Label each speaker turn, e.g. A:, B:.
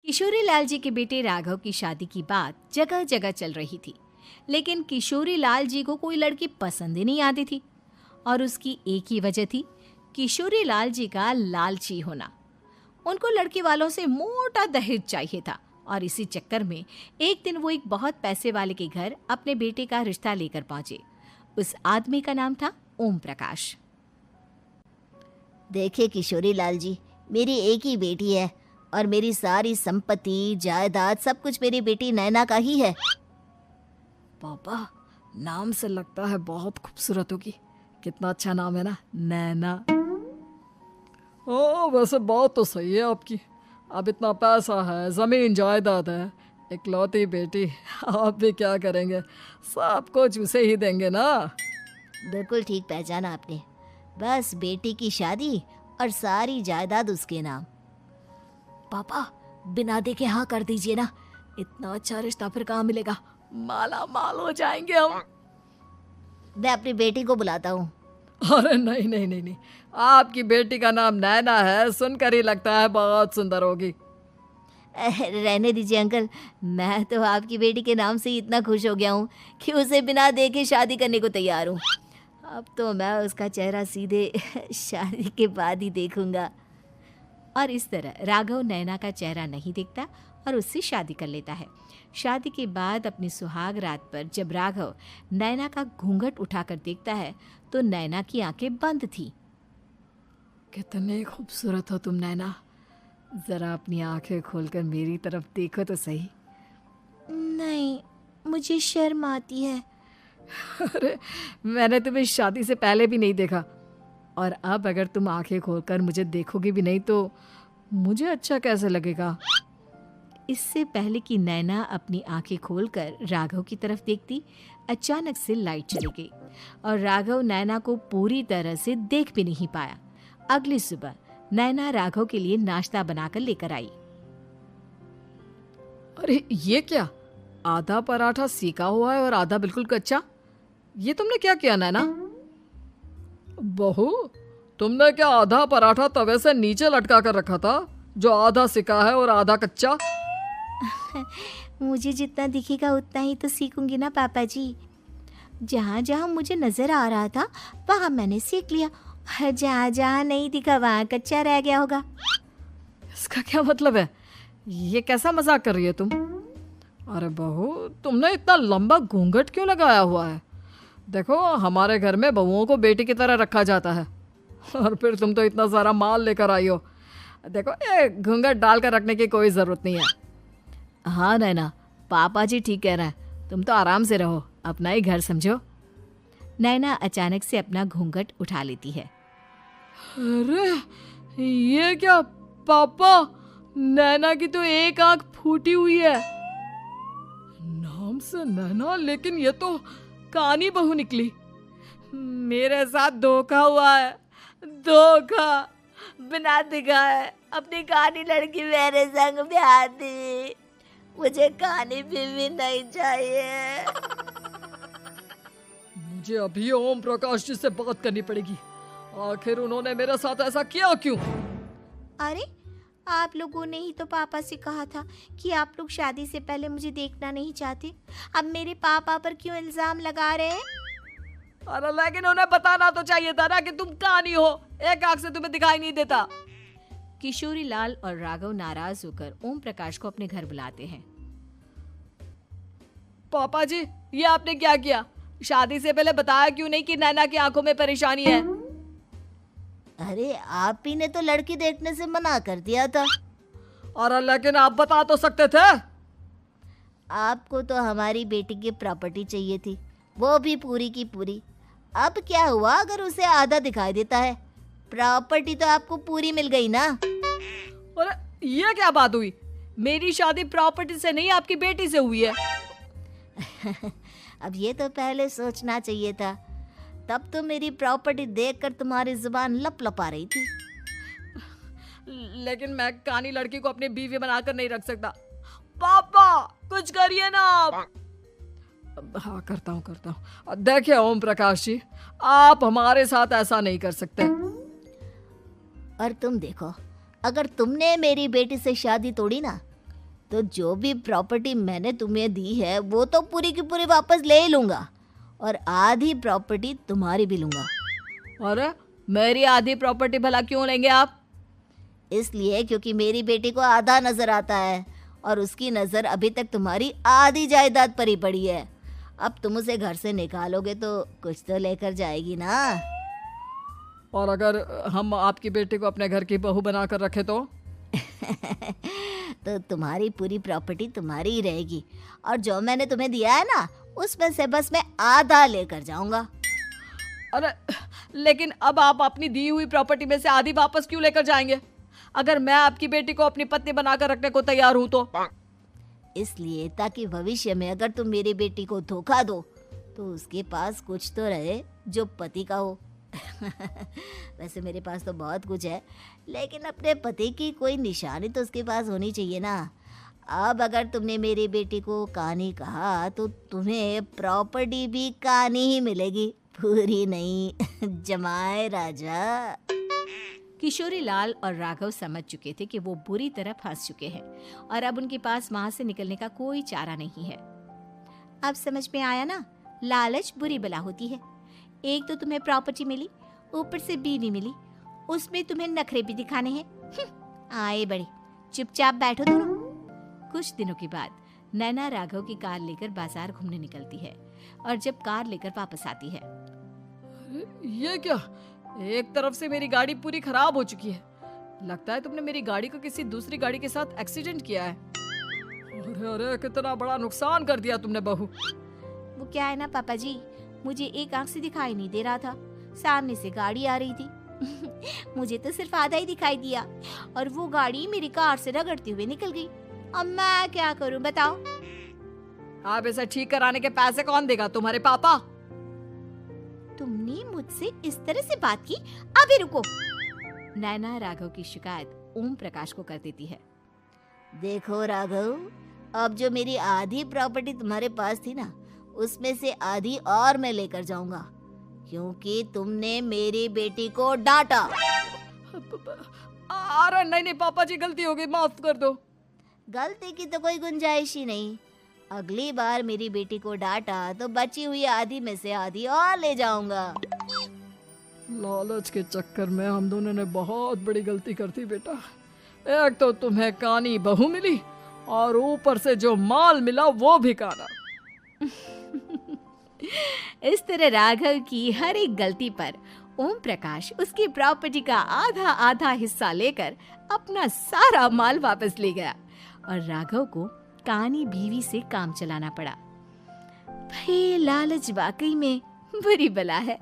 A: किशोरी लाल जी के बेटे राघव की शादी की बात जगह जगह चल रही थी, लेकिन किशोरी लाल जी को कोई लड़की पसंद ही नहीं आती थी। और उसकी एक ही वजह थी, किशोरी लाल जी का लालची होना। उनको लड़की वालों से मोटा दहेज चाहिए था और इसी चक्कर में एक दिन वो एक बहुत पैसे वाले के घर अपने बेटे का रिश्ता लेकर पहुंचे। उस आदमी का नाम था ओम प्रकाश।
B: देखिए किशोरी लाल जी, मेरी एक ही बेटी है और मेरी सारी संपत्ति जायदाद सब कुछ मेरी बेटी नैना का ही है।
C: पापा, नाम से लगता है बहुत खूबसूरत होगी। कितना अच्छा नाम है ना, नैना। ओ, वैसे बात तो सही है आपकी। अब इतना पैसा है, जमीन जायदाद है, इकलौती बेटी, आप भी क्या करेंगे? सब कुछ उसे ही देंगे ना।
B: बिल्कुल ठीक पहचाना आपने। बस बेटी की शादी और सारी जायदाद उसके नाम।
C: पापा, बिना देखे हाँ कर दीजिए ना। इतना अच्छा रिश्ता फिर कहाँ मिलेगा? माला माल हो जाएंगे हम।
B: मैं अपनी बेटी को बुलाता हूँ।
C: अरे नहीं नहीं नहीं नहीं, आपकी बेटी का नाम नैना है, सुनकर ही लगता है बहुत सुंदर होगी।
B: रहने दीजिए अंकल, मैं तो आपकी बेटी के नाम से ही इतना खुश हो गया हूँ कि उसे बिना देखे शादी करने को तैयार हूँ। अब तो मैं उसका चेहरा सीधे शादी के बाद ही देखूंगा।
A: और इस तरह राघव नैना का चेहरा नहीं देखता और उससे शादी कर लेता है। शादी के बाद अपनी सुहाग रात पर जब राघव नैना का घूंघट उठाकर देखता है तो नैना की आंखें बंद थी।
C: कितने खूबसूरत हो तुम नैना, जरा अपनी आंखें खोलकर मेरी तरफ देखो तो सही।
B: नहीं, मुझे शर्म आती है।
C: अरे, मैंने तुम्हें शादी से पहले भी नहीं देखा, और अब अगर तुम आंखें खोलकर मुझे देखोगी भी नहीं तो मुझे अच्छा कैसे लगेगा?
A: इससे पहले कि नैना अपनी आंखें खोलकर राघव की तरफ देखती, अचानक से लाइट चली गई और राघव नैना को पूरी तरह से देख भी नहीं पाया। अगली सुबह नैना राघव के लिए नाश्ता बनाकर लेकर आई।
C: अरे ये क्या, आधा पराठा सेका हुआ है और आधा बिल्कुल कच्चा। ये तुमने क्या किया नैना? बहू, तुमने क्या आधा पराठा तवे से नीचे लटका कर रखा था, जो आधा सेका है और आधा कच्चा?
B: मुझे जितना दिखेगा उतना ही तो सीखूंगी ना पापा जी। जहाँ जहाँ मुझे नजर आ रहा था वहाँ मैंने सीख लिया, जहाँ जहाँ नहीं दिखा वहाँ कच्चा रह गया होगा।
C: इसका क्या मतलब है? ये कैसा मजाक कर रही है तुम? अरे बहू, तुमने इतना लंबा घूंघट क्यों लगाया हुआ है? देखो, हमारे घर में बहुओं को बेटी की तरह रखा जाता है, और फिर तुम तो इतना सारा माल लेकर आई हो। देखो, ये घूंघट डालकर रखने की कोई ज़रूरत नहीं है। हाँ नैना, पापा जी ठीक कह रहे हैं, तुम तो आराम से रहो, अपना ही घर समझो।
A: नैना अचानक से अपना घूंघट उठा लेती है।
C: अरे ये क्या पापा, नैना की तो एक आंख फूटी हुई है। नाम से नैना, लेकिन ये तो कानी बहू निकली। मेरे साथ धोखा हुआ है, धोखा।
B: बिना दिखाए अपनी कहानी लड़की मेरे संग ब्याह दी। मुझे कहानी भी नहीं चाहिए।
C: मुझे अभी ओम प्रकाश जी से बात करनी पड़ेगी। आखिर उन्होंने मेरे साथ ऐसा किया क्यों?
B: अरे, आप लोगों ने ही तो पापा से कहा था कि आप लोग शादी से पहले मुझे देखना नहीं चाहते। अब मेरे पापा पर क्यों इल्जाम लगा रहे हैं?
C: अरे लेकिन उन्हें बताना तो चाहिए था ना कि तुम कहानी हो, एक आंख से तुम्हें दिखाई नहीं देता।
A: किशोरी लाल और राघव नाराज होकर ओम प्रकाश को अपने घर बुलाते हैं।
C: पापा जी, ये आपने क्या किया? शादी से पहले बताया क्यों नहीं कि नैना की आंखों में परेशानी है?
B: अरे, आप ही ने तो लड़की देखने से मना कर दिया था।
C: और लेकिन आप बता तो सकते थे।
B: आपको तो हमारी बेटी की प्रॉपर्टी चाहिए थी, वो भी पूरी की पूरी। अब क्या हुआ अगर उसे आधा दिखाई देता है? प्रॉपर्टी तो आपको पूरी मिल गई ना।
C: अरे ये क्या बात हुई? मेरी शादी प्रॉपर्टी से नहीं, आपकी बेटी से हुई है।
B: अब ये तो पहले सोचना चाहिए था, तब तो मेरी प्रॉपर्टी देखकर तुम्हारी जुबान लप आ रही थी।
C: लेकिन मैं कानी लड़की को अपनी बीवी बनाकर नहीं रख सकता। पापा, कुछ करिए ना आप। हाँ, करता हूँ। देखिए ओम प्रकाश जी, आप हमारे साथ ऐसा नहीं कर सकते।
B: और तुम देखो, अगर तुमने मेरी बेटी से शादी तोड़ी ना तो जो भी प्रॉपर्टी मैंने तुम्हें दी है वो तो पूरी की पूरी वापस ले ही लूँगा और आधी प्रॉपर्टी तुम्हारी भी लूँगा।
C: अरे मेरी आधी प्रॉपर्टी भला क्यों लेंगे आप?
B: इसलिए क्योंकि मेरी बेटी को आधा नज़र आता है और उसकी नज़र अभी तक तुम्हारी आधी जायदाद पर ही पड़ी है। अब तुम उसे घर से निकालोगे तो कुछ तो लेकर जाएगी ना।
C: और अगर हम आपकी बेटी को अपने घर की बहू बनाकर रखे तो?
B: तो तुम्हारी पूरी प्रॉपर्टी तुम्हारी ही रहेगी और जो मैंने तुम्हें दिया है ना उसमें से बस मैं आधा लेकर जाऊंगा।
C: अरे लेकिन अब आप अपनी दी हुई प्रॉपर्टी में से आधी वापस क्यों लेकर जाएंगे? अगर मैं आपकी बेटी को अपनी पत्नी बनाकर रखने को तैयार हूं तो?
B: इसलिए ताकि भविष्य में अगर तुम मेरी बेटी को धोखा दो तो उसके पास कुछ तो रहे जो पति का हो। वैसे मेरे पास तो बहुत कुछ है लेकिन अपने पति की कोई निशानी तो उसके पास होनी चाहिए ना। अब अगर तुमने मेरी बेटी को कानी कहा तो तुम्हें प्रॉपर्टी भी कानी ही मिलेगी, पूरी नहीं। जमाए राजा।
A: किशोरी लाल और राघव समझ चुके थे कि वो बुरी तरह फंस चुके हैं और अब उनके पास वहां से निकलने का कोई चारा नहीं है। अब समझ में आया ना, लालच बुरी बला होती है। एक तो तुम्हें प्रॉपर्टी मिली, ऊपर से बीवी मिली, उसमें तुम्हें नखरे भी दिखाने हैं। आए बड़े, चुपचाप बैठो दोनों। कुछ दिनों के बाद नैना राघव की कार लेकर बाजार घूमने निकलती है और जब कार लेकर वापस आती है,
C: ये क्या? एक तरफ से मेरी गाड़ी पूरी खराब हो चुकी है। लगता है तुमने मेरी गाड़ी को किसी दूसरी गाड़ी के साथ एक्सीडेंट किया है। अरे अरे कितना बड़ा नुकसान कर दिया तुमने बहू।
A: वो क्या है ना पापा जी, मुझे एक आंख से दिखाई नहीं दे रहा था, सामने से गाड़ी आ रही थी। मुझे तो सिर्फ आधा ही दिखाई दिया और वो गाड़ी मेरी कार से रगड़ते हुए निकल गई। अब मैं क्या करूं बताओ?
C: आप इसे ठीक कराने के पैसे कौन देगा? तुम्हारे पापा।
A: तुमने मुझसे इस तरह से बात की? अभी रुको। नैना राघव की शिकायत ओम प्रकाश को कर देती है।
B: देखो राघव, अब जो मेरी आधी प्रॉपर्टी तुम्हारे पास थी ना उसमें से आधी और मैं लेकर जाऊंगा क्योंकि तुमने मेरी बेटी को डांटा।
C: अरे नहीं पापा जी, गलती हो गई, माफ कर दो।
B: गलती की तो कोई गुंजाइश ही नहीं। अगली बार मेरी बेटी को डांटा तो बची हुई आधी में से आधी और ले जाऊंगा।
C: लालच के चक्कर में हम दोनों ने बहुत बड़ी गलती कर दी बेटा। एक तो तुम्हें कानी बहू मिली और ऊपर से जो माल मिला वो भी काना।
A: इस तरह राघव की हर एक गलती पर ओम प्रकाश उसकी प्रॉपर्टी का आधा आधा हिस्सा लेकर अपना सारा माल वापस ले गया और राघव को कानी बीवी से काम चलाना पड़ा। भाई लालच वाकई में बुरी बला है।